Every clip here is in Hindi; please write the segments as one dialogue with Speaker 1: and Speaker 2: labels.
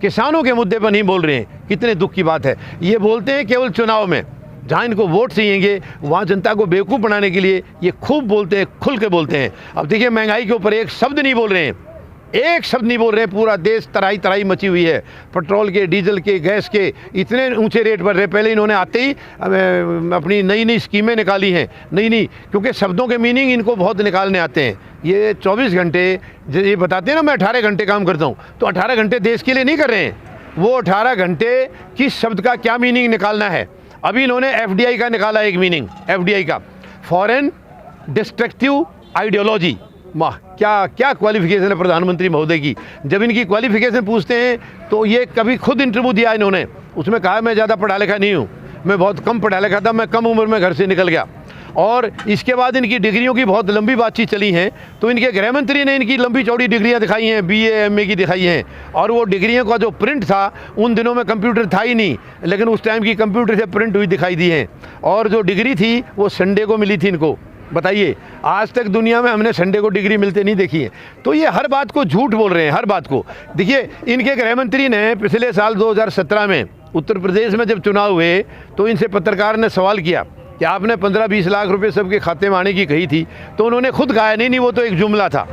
Speaker 1: किसानों के मुद्दे पर नहीं बोल रहे हैं। कितने दुख की बात है। ये बोलते हैं केवल चुनाव में, जहाँ इनको वोट चाहिए वहाँ जनता को बेवकूफ़ बनाने के लिए ये खूब बोलते हैं, खुल के बोलते हैं। अब देखिए महंगाई के ऊपर एक शब्द नहीं बोल रहे हैं, एक शब्द नहीं बोल रहे हैं। पूरा देश तराई तराई मची हुई है, पेट्रोल के, डीजल के, गैस के इतने ऊंचे रेट बढ़ रहे। पहले इन्होंने आते ही अपनी नई नई स्कीमें निकाली हैं, नई क्योंकि शब्दों के मीनिंग इनको बहुत निकालने आते हैं। ये 24 घंटे ये बताते हैं ना, मैं 18 घंटे काम करता हूँ, तो 18 घंटे देश के लिए नहीं कर रहे हैं। वो 18 घंटे किस शब्द का क्या मीनिंग निकालना है। अभी इन्होंने FDI का निकाला एक मीनिंग, FDI का, फॉरेन डिस्ट्रक्टिव आइडियोलॉजी। वाह, क्या क्वालिफिकेशन है प्रधानमंत्री महोदय की। जब इनकी क्वालिफिकेशन पूछते हैं तो ये कभी खुद इंटरव्यू दिया इन्होंने, उसमें कहा मैं ज़्यादा पढ़ा लिखा नहीं हूँ, मैं बहुत कम पढ़ा लिखा था, मैं कम उम्र में घर से निकल गया। और इसके बाद इनकी डिग्रियों की बहुत लंबी बातचीत चली है, तो इनके गृह मंत्री ने इनकी लंबी चौड़ी डिग्रियां दिखाई हैं, BA MA की दिखाई हैं। और वो डिग्रियों का जो प्रिंट था, उन दिनों में कंप्यूटर था ही नहीं, लेकिन उस टाइम की कंप्यूटर से प्रिंट हुई दिखाई दी हैं। और जो डिग्री थी वो संडे को मिली थी इनको। बताइए, आज तक दुनिया में हमने संडे को डिग्री मिलते नहीं देखी है। तो ये हर बात को झूठ बोल रहे हैं, हर बात को। देखिए, इनके गृह मंत्री ने पिछले साल 2017 में उत्तर प्रदेश में जब चुनाव हुए तो इनसे पत्रकार ने सवाल किया कि आपने 15-20 लाख रुपए सबके खाते में आने की कही थी, तो उन्होंने खुद कहा नहीं वो तो एक जुमला था।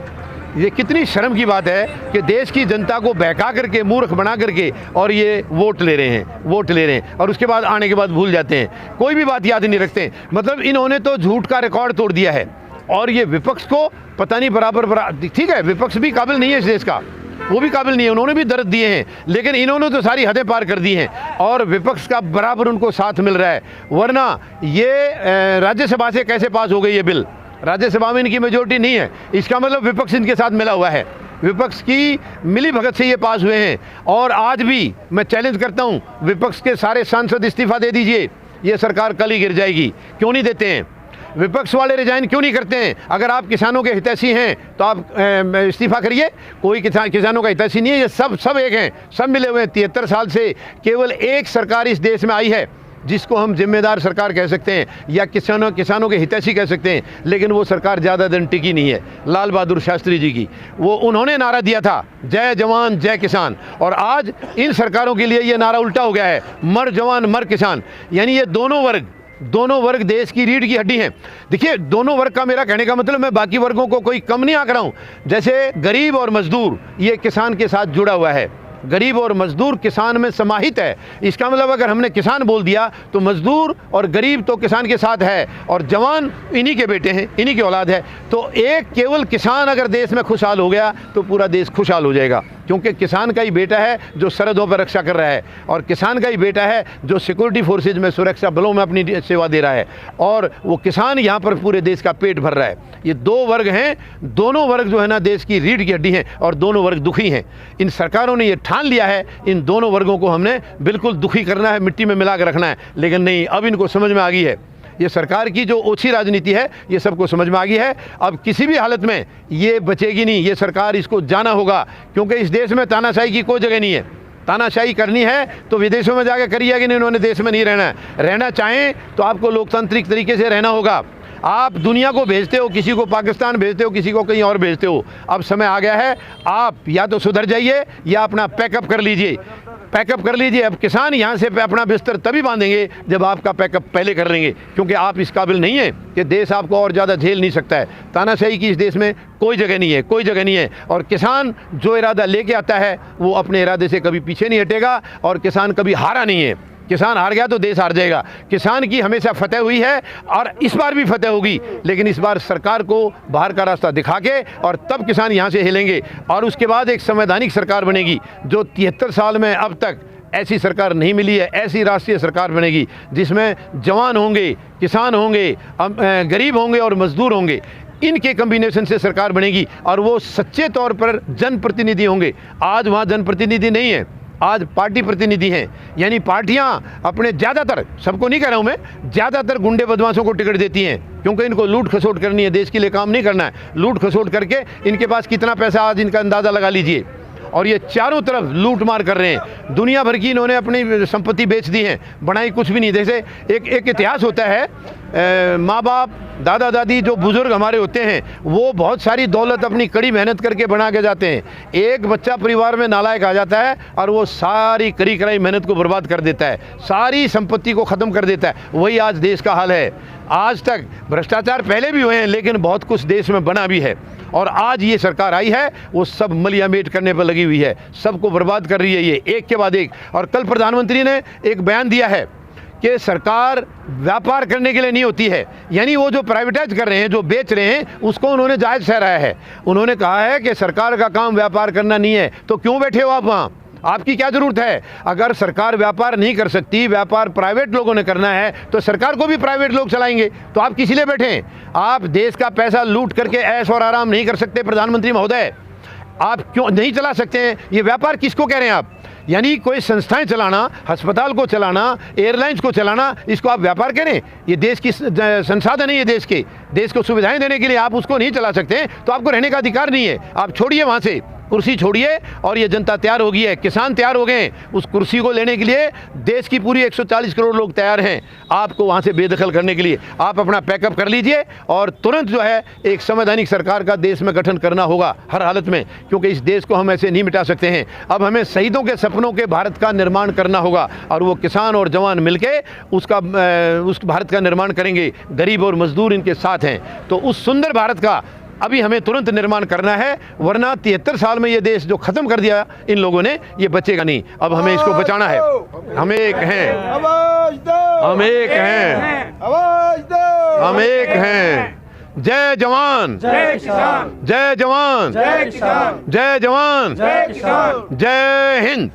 Speaker 1: ये कितनी शर्म की बात है कि देश की जनता को बहका करके, मूर्ख बना करके और ये वोट ले रहे हैं और उसके बाद आने के बाद भूल जाते हैं, कोई भी बात याद नहीं रखते। मतलब इन्होंने तो झूठ का रिकॉर्ड तोड़ दिया है। और ये विपक्ष को पता नहीं बराबर ठीक है, विपक्ष भी काबिल नहीं है इस देश का, वो भी काबिल नहीं है, उन्होंने भी दर्द दिए हैं, लेकिन इन्होंने तो सारी हदें पार कर दी हैं और विपक्ष का बराबर उनको साथ मिल रहा है। वरना ये राज्यसभा से कैसे पास हो गई ये बिल? राज्यसभा में इनकी मेजोरिटी नहीं है, इसका मतलब विपक्ष इनके साथ मिला हुआ है, विपक्ष की मिली भगत से ये पास हुए हैं। और आज भी मैं चैलेंज करता हूँ, विपक्ष के सारे सांसद इस्तीफा दे दीजिए, ये सरकार कल ही गिर जाएगी। क्यों नहीं देते हैं विपक्ष वाले? रिजाइन क्यों नहीं करते हैं? अगर आप किसानों के हितैषी हैं तो आप इस्तीफा करिए। कोई किसानों का हितैषी नहीं है, ये सब एक हैं, सब मिले हुए हैं। 73 साल से केवल एक सरकार इस देश में आई है जिसको हम जिम्मेदार सरकार कह सकते हैं या किसानों के हितैषी कह सकते हैं, लेकिन वो सरकार ज़्यादा दिन टिकी नहीं है। लाल बहादुर शास्त्री जी की, वो उन्होंने नारा दिया था, जय जवान जय किसान, और आज इन सरकारों के लिए ये नारा उल्टा हो गया है, मर जवान मर किसान। यानी ये दोनों वर्ग देश की रीढ़ की हड्डी हैं। देखिए, दोनों वर्ग का मेरा कहने का मतलब, मैं बाकी वर्गों को कोई कम नहीं आंक रहा हूँ। जैसे गरीब और मजदूर, ये किसान के साथ जुड़ा हुआ है, गरीब और मजदूर किसान में समाहित है। इसका मतलब अगर हमने किसान बोल दिया तो मजदूर और गरीब तो किसान के साथ है, और जवान इन्हीं के बेटे हैं, इन्हीं की औलाद है। तो एक केवल किसान अगर देश में खुशहाल हो गया तो पूरा देश खुशहाल हो जाएगा, क्योंकि किसान का ही बेटा है जो सरहदों पर रक्षा कर रहा है, और किसान का ही बेटा है जो सिक्योरिटी फोर्सेज में, सुरक्षा बलों में अपनी सेवा दे रहा है, और वो किसान यहाँ पर पूरे देश का पेट भर रहा है। ये दो वर्ग हैं, दोनों वर्ग जो है ना देश की रीढ़ की हड्डी हैं, और दोनों वर्ग दुखी हैं। इन सरकारों ने ये ठान लिया है, इन दोनों वर्गों को हमने बिल्कुल दुखी करना है, मिट्टी में मिला कर रखना है। लेकिन नहीं, अब इनको समझ में आ गई है, ये सरकार की जो ओछी राजनीति है ये सबको समझ में आ गई है। अब किसी भी हालत में ये बचेगी नहीं, ये सरकार, इसको जाना होगा, क्योंकि इस देश में तानाशाही की कोई जगह नहीं है। तानाशाही करनी है तो विदेशों में जाकर करिए, कि नहीं, उन्होंने देश में नहीं रहना है। रहना चाहें तो आपको लोकतांत्रिक तरीके से रहना होगा। आप दुनिया को भेजते हो, किसी को पाकिस्तान भेजते हो, किसी को कहीं और भेजते हो। अब समय आ गया है, आप या तो सुधर जाइए या अपना पैकअप कर लीजिए, अब किसान यहाँ से अपना बिस्तर तभी बांधेंगे जब आपका पैकअप पहले कर लेंगे, क्योंकि आप इस काबिल नहीं है कि देश आपको और ज़्यादा झेल नहीं सकता है। तानाशाही की इस देश में कोई जगह नहीं है, और किसान जो इरादा लेके आता है वो अपने इरादे से कभी पीछे नहीं हटेगा, और किसान कभी हारा नहीं है। किसान हार गया तो देश हार जाएगा। किसान की हमेशा फतेह हुई है और इस बार भी फतेह होगी, लेकिन इस बार सरकार को बाहर का रास्ता दिखा के, और तब किसान यहाँ से हिलेंगे, और उसके बाद एक संवैधानिक सरकार बनेगी, जो 73 साल में अब तक ऐसी सरकार नहीं मिली है। ऐसी राष्ट्रीय सरकार बनेगी जिसमें जवान होंगे, किसान होंगे, गरीब होंगे और मजदूर होंगे, इनके कम्बिनेशन से सरकार बनेगी, और वो सच्चे तौर पर जनप्रतिनिधि होंगे। आज वहाँ जनप्रतिनिधि नहीं है, आज पार्टी प्रतिनिधि हैं। यानी पार्टियां अपने ज़्यादातर, सबको नहीं कह रहा हूं मैं, ज़्यादातर गुंडे बदमाशों को टिकट देती हैं, क्योंकि इनको लूट खसोट करनी है, देश के लिए काम नहीं करना है। लूट खसोट करके इनके पास कितना पैसा आज इनका अंदाज़ा लगा लीजिए। और ये चारों तरफ लूट मार कर रहे हैं। दुनिया भर की इन्होंने अपनी संपत्ति बेच दी है, बनाई कुछ भी नहीं। जैसे एक इतिहास होता है, माँ बाप दादा दादी जो बुज़ुर्ग हमारे होते हैं वो बहुत सारी दौलत अपनी कड़ी मेहनत करके बना के जाते हैं। एक बच्चा परिवार में नालायक आ जाता है और वो सारी कड़ी कराई मेहनत को बर्बाद कर देता है, सारी संपत्ति को ख़त्म कर देता है। वही आज देश का हाल है। आज तक भ्रष्टाचार पहले भी हुए हैं, लेकिन बहुत कुछ देश में बना भी है। और आज ये सरकार आई है, वो सब मलियामेट करने पर लगी हुई है, सबको बर्बाद कर रही है ये एक के बाद एक। और कल प्रधानमंत्री ने एक बयान दिया है कि सरकार व्यापार करने के लिए नहीं होती है, यानी वो जो प्राइवेटाइज कर रहे हैं, जो बेच रहे हैं, उसको उन्होंने जायज़ ठहराया है। उन्होंने कहा है कि सरकार का काम व्यापार करना नहीं है, तो क्यों बैठे हो आप वहाँ? आपकी क्या ज़रूरत है? अगर सरकार व्यापार नहीं कर सकती, व्यापार प्राइवेट लोगों ने करना है, तो सरकार को भी प्राइवेट लोग चलाएंगे, तो आप किस लिए बैठे हैं? आप देश का पैसा लूट करके ऐश और आराम नहीं कर सकते प्रधानमंत्री महोदय? आप क्यों नहीं चला सकते हैं? ये व्यापार किसको कह रहे हैं आप? यानी कोई संस्थाएं चलाना, अस्पताल को चलाना, एयरलाइंस को चलाना, इसको आप व्यापार करें? ये देश की संसाधन है, ये देश को सुविधाएं देने के लिए आप उसको नहीं चला सकते, तो आपको रहने का अधिकार नहीं है। आप छोड़िए वहाँ से, कुर्सी छोड़िए। और ये जनता तैयार हो गई है, किसान तैयार हो गए हैं उस कुर्सी को लेने के लिए। देश की पूरी 140 करोड़ लोग तैयार हैं आपको वहाँ से बेदखल करने के लिए। आप अपना पैकअप कर लीजिए और तुरंत जो है एक संवैधानिक सरकार का देश में गठन करना होगा हर हालत में, क्योंकि इस देश को हम ऐसे नहीं मिटा सकते हैं। अब हमें शहीदों के सपनों के भारत का निर्माण करना होगा, और वो किसान और जवान मिलके उस भारत का निर्माण करेंगे। गरीब और मजदूर इनके साथ हैं, तो उस सुंदर भारत का अभी हमें तुरंत निर्माण करना है, वरना 73 साल में ये देश जो खत्म कर दिया इन लोगों ने, ये बचेगा नहीं। अब हमें इसको बचाना है। हम एक हैं, हम एक हैं, हम एक हैं। जय जवान, जय किसान, जय जवान, जय किसान, जय जवान, जय किसान, जय हिंद।